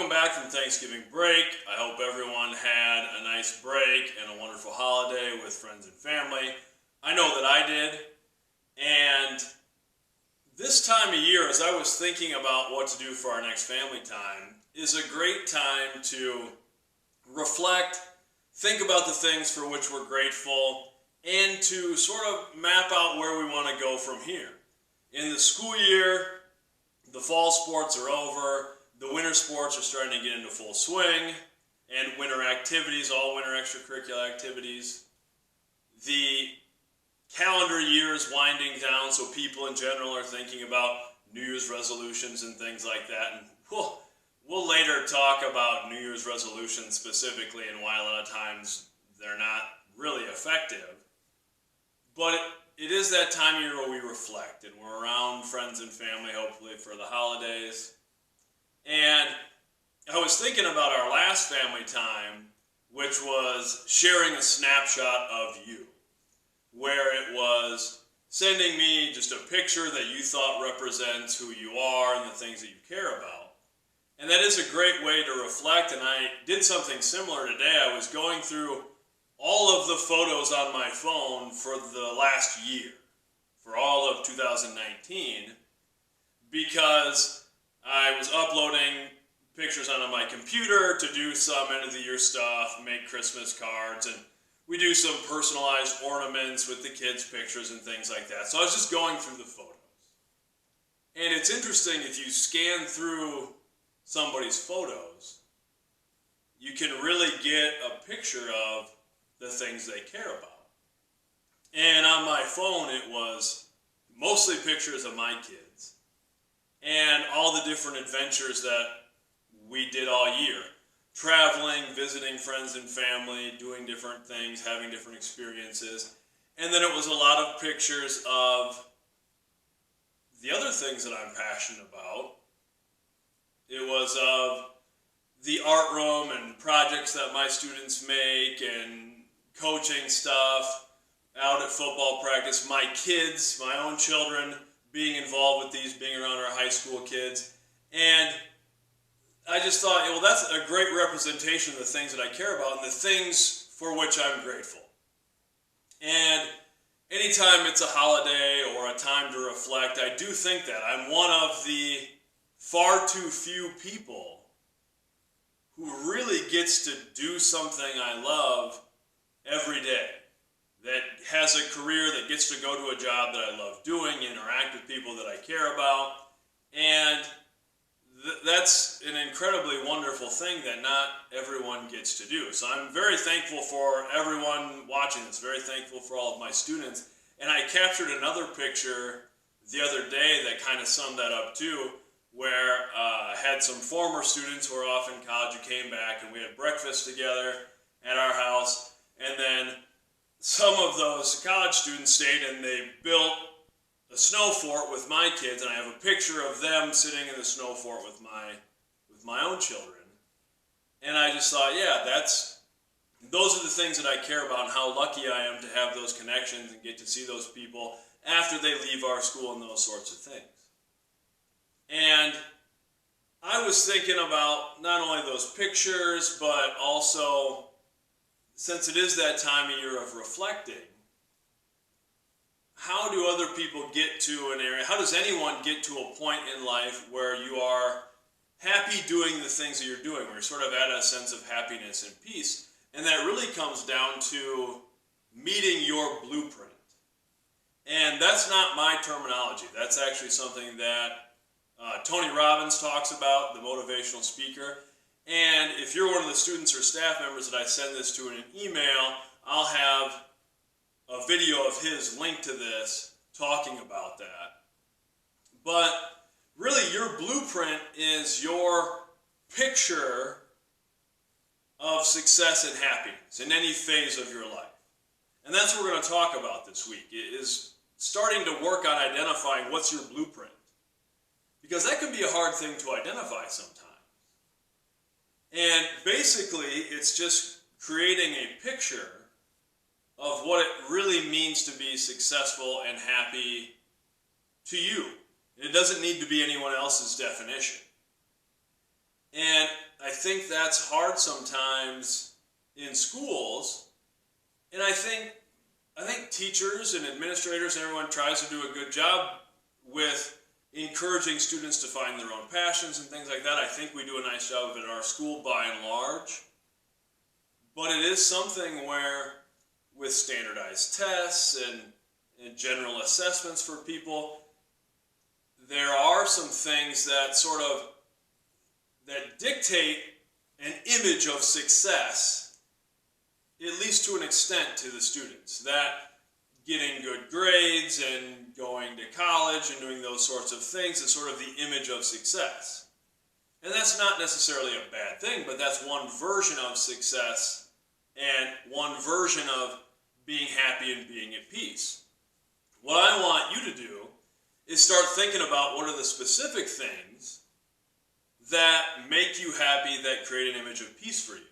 Welcome back from Thanksgiving break. I hope everyone had a nice break and a wonderful holiday with friends and family. I know that I did. And this time of year, as I was thinking about what to do for our next family time, is a great time to reflect, think about the things for which we're grateful, and to sort of map out where we want to go from here. In the school year, the fall sports are over. The winter sports are starting to get into full swing, and winter activities, all winter extracurricular activities. The calendar year is winding down, so people in general are thinking about New Year's resolutions and things like that. And we'll later talk about New Year's resolutions specifically and why a lot of times they're not really effective. But it is that time of year where we reflect, and we're around friends and family, hopefully, for the holidays. And I was thinking about our last family time, which was sharing a snapshot of you, where it was sending me just a picture that you thought represents who you are and the things that you care about. And that is a great way to reflect, and I did something similar today. I was going through all of the photos on my phone for the last year, for all of 2019, because I was uploading pictures onto my computer to do some end of the year stuff, make Christmas cards, and we do some personalized ornaments with the kids' pictures and things like that. So I was just going through the photos. And it's interesting, if you scan through somebody's photos, you can really get a picture of the things they care about. And on my phone, it was mostly pictures of my kids and all the different adventures that we did all year. Traveling, visiting friends and family, doing different things, having different experiences. And then it was a lot of pictures of the other things that I'm passionate about. It was of the art room and projects that my students make and coaching stuff, out at football practice, my kids, my own children, being involved with these, being around our high school kids. And I just thought, well, that's a great representation of the things that I care about and the things for which I'm grateful. And anytime it's a holiday or a time to reflect, I do think that I'm one of the far too few people who really gets to do something I love every day, that has a career, that gets to go to a job that I love doing, interact with people that I care about, and that's an incredibly wonderful thing that not everyone gets to do. So I'm very thankful for everyone watching this, very thankful for all of my students, and I captured another picture the other day that kind of summed that up too, where I had some former students who are off in college who came back, and we had breakfast together at our house. And then some of those college students stayed and they built a snow fort with my kids, and I have a picture of them sitting in the snow fort with my own children. And I just thought, yeah, those are the things that I care about, and how lucky I am to have those connections and get to see those people after they leave our school and those sorts of things. And I was thinking about not only those pictures, but also, since it is that time of year of reflecting, how do other people get to an area, how does anyone get to a point in life where you are happy doing the things that you're doing, where you're sort of at a sense of happiness and peace? And that really comes down to meeting your blueprint. And that's not my terminology. That's actually something that Tony Robbins talks about, the motivational speaker. And if you're one of the students or staff members that I send this to in an email, I'll have a video of his link to this talking about that. But really, your blueprint is your picture of success and happiness in any phase of your life. And that's what we're going to talk about this week, is starting to work on identifying what's your blueprint. Because that can be a hard thing to identify sometimes. And basically, it's just creating a picture of what it really means to be successful and happy to you. It doesn't need to be anyone else's definition. And I think that's hard sometimes in schools. And I think teachers and administrators and everyone tries to do a good job with encouraging students to find their own passions and things like that. I think we do a nice job of it in our school by and large. But it is something where, with standardized tests and general assessments for people, there are some things that that dictate an image of success, at least to an extent, to the students. That getting good grades and going to college and doing those sorts of things is sort of the image of success. And that's not necessarily a bad thing, but that's one version of success and one version of being happy and being at peace. What I want you to do is start thinking about what are the specific things that make you happy, that create an image of peace for you.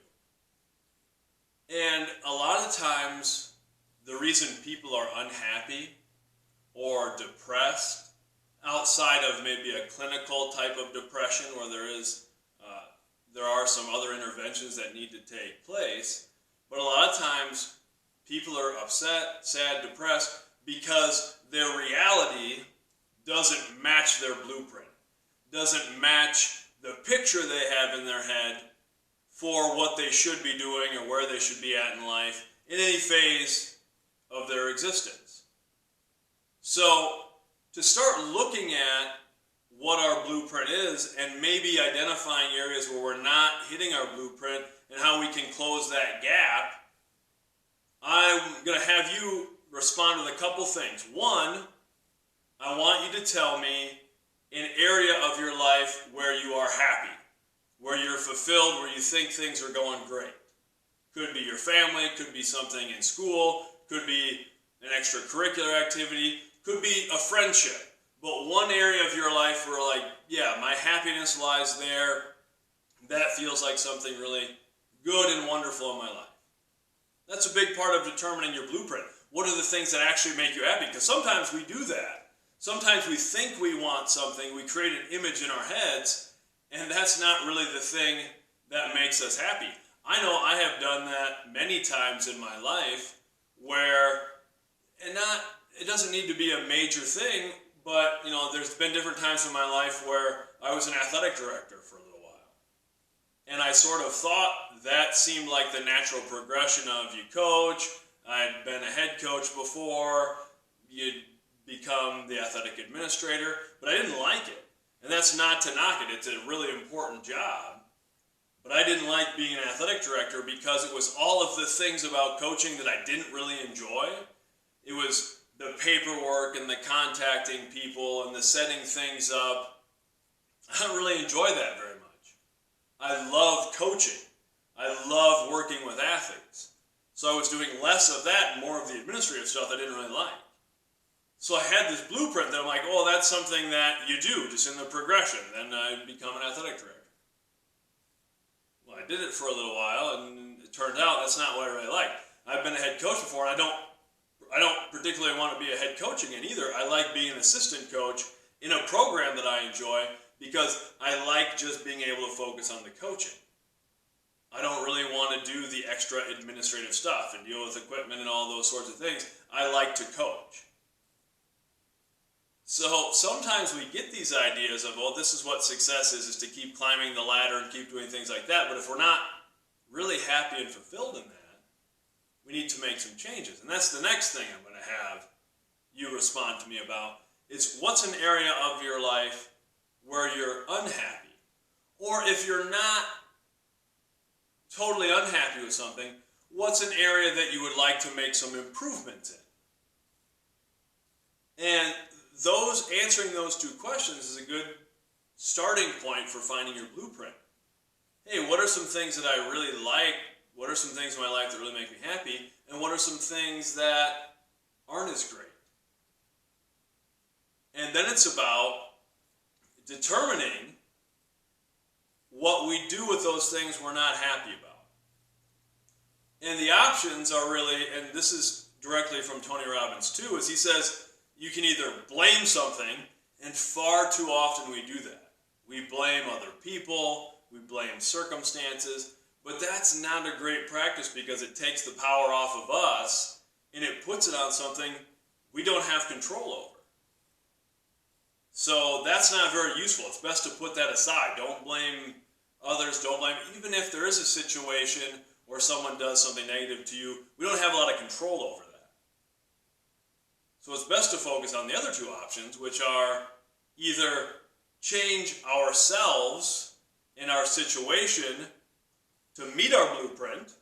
And a lot of times, the reason people are unhappy or depressed, outside of maybe a clinical type of depression where there are some other interventions that need to take place, but a lot of times people are upset, sad, depressed because their reality doesn't match their blueprint, doesn't match the picture they have in their head for what they should be doing or where they should be at in life in any phase of their existence. So to start looking at what our blueprint is and maybe identifying areas where we're not hitting our blueprint and how we can close that gap, I'm going to have you respond with a couple things. One, I want you to tell me an area of your life where you are happy, where you're fulfilled, where you think things are going great. Could be your family, could be something in school, could be an extracurricular activity, could be a friendship. But one area of your life where yeah, my happiness lies there, that feels like something really good and wonderful in my life. That's a big part of determining your blueprint. What are the things that actually make you happy? Because sometimes we do that. Sometimes we think we want something, we create an image in our heads, and that's not really the thing that makes us happy. I know I have done that many times in my life where, it doesn't need to be a major thing, but there's been different times in my life where I was an athletic director for a little while. And I sort of thought that seemed like the natural progression of you coach. I'd been a head coach before, you'd become the athletic administrator, but I didn't like it. And that's not to knock it, it's a really important job. But I didn't like being an athletic director because it was all of the things about coaching that I didn't really enjoy. It was the paperwork and the contacting people and the setting things up. I don't really enjoy that very much. I love coaching. I love working with athletes. So I was doing less of that and more of the administrative stuff I didn't really like. So I had this blueprint that I'm like, oh, that's something that you do just in the progression. Then I become an athletic director. Well, I did it for a little while, and it turned out that's not what I really like. I've been a head coach before, and I don't particularly want to be a head coach again either. I like being an assistant coach in a program that I enjoy because I like just being able to focus on the coaching. I don't really want to do the extra administrative stuff and deal with equipment and all those sorts of things. I like to coach. So sometimes we get these ideas of, well, this is what success is to keep climbing the ladder and keep doing things like that. But if we're not really happy and fulfilled in that, we need to make some changes. And that's the next thing I'm going to have you respond to me about. It's what's an area of your life where you're unhappy? Or if you're not totally unhappy with something, what's an area that you would like to make some improvements in? And answering those two questions is a good starting point for finding your blueprint. Hey, what are some things that I really like? What are some things in my life that really make me happy? And what are some things that aren't as great? And then it's about determining what we do with those things we're not happy about. And the options are really, and this is directly from Tony Robbins too, is he says, you can either blame something, and far too often we do that. We blame other people, we blame circumstances, but that's not a great practice because it takes the power off of us and it puts it on something we don't have control over. So that's not very useful. It's best to put that aside. Don't blame others, don't blame, even if there is a situation where someone does something negative to you, we don't have a lot of control over that. So it's best to focus on the other two options, which are either change ourselves in our situation to meet our blueprint,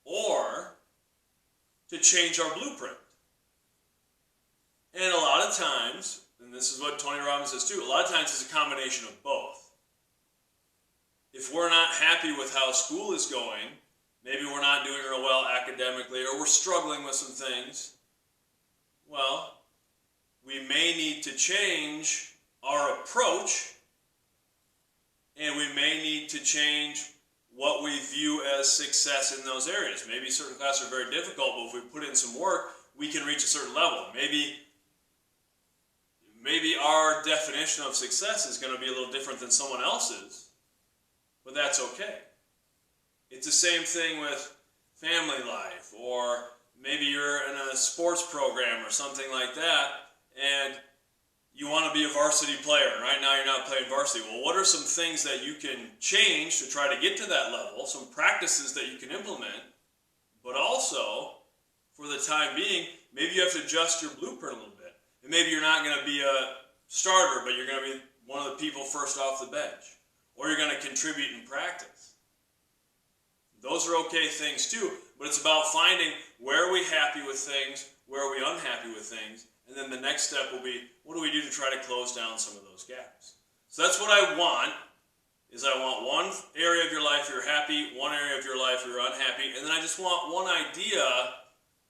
or to change our blueprint. And a lot of times, and this is what Tony Robbins says too, a lot of times it's a combination of both. If we're not happy with how school is going, maybe we're not doing real well academically, or we're struggling with some things, well, we may need to change our approach, and we may need to change what we view as success in those areas. Maybe certain classes are very difficult, but if we put in some work, we can reach a certain level. Maybe our definition of success is going to be a little different than someone else's, but that's okay. It's the same thing with family life, or maybe you're in a sports program or something like that, and you want to be a varsity player, and right now you're not playing varsity. Well, what are some things that you can change to try to get to that level, some practices that you can implement, but also, for the time being, maybe you have to adjust your blueprint a little bit. And maybe you're not going to be a starter, but you're going to be one of the people first off the bench. Or you're going to contribute in practice. Those are okay things too, but it's about finding where are we happy with things, where are we unhappy with things, and then the next step will be, what do we do to try to close down some of those gaps? So that's what I want, is I want one area of your life you're happy, one area of your life you're unhappy, and then I just want one idea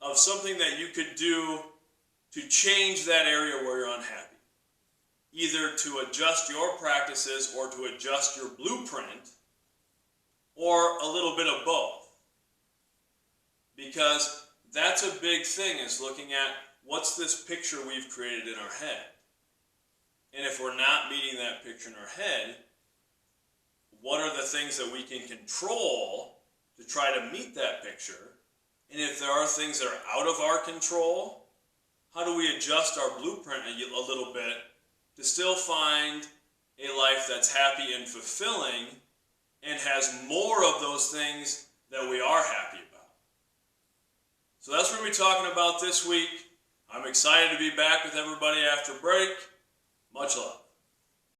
of something that you could do to change that area where you're unhappy. Either to adjust your practices or to adjust your blueprint, or a little bit of both. Because that's a big thing, is looking at what's this picture we've created in our head. And if we're not meeting that picture in our head, what are the things that we can control to try to meet that picture? And if there are things that are out of our control, how do we adjust our blueprint a little bit to still find a life that's happy and fulfilling and has more of those things that we are happy about? So that's what we're talking about this week. I'm excited to be back with everybody after break. Much love.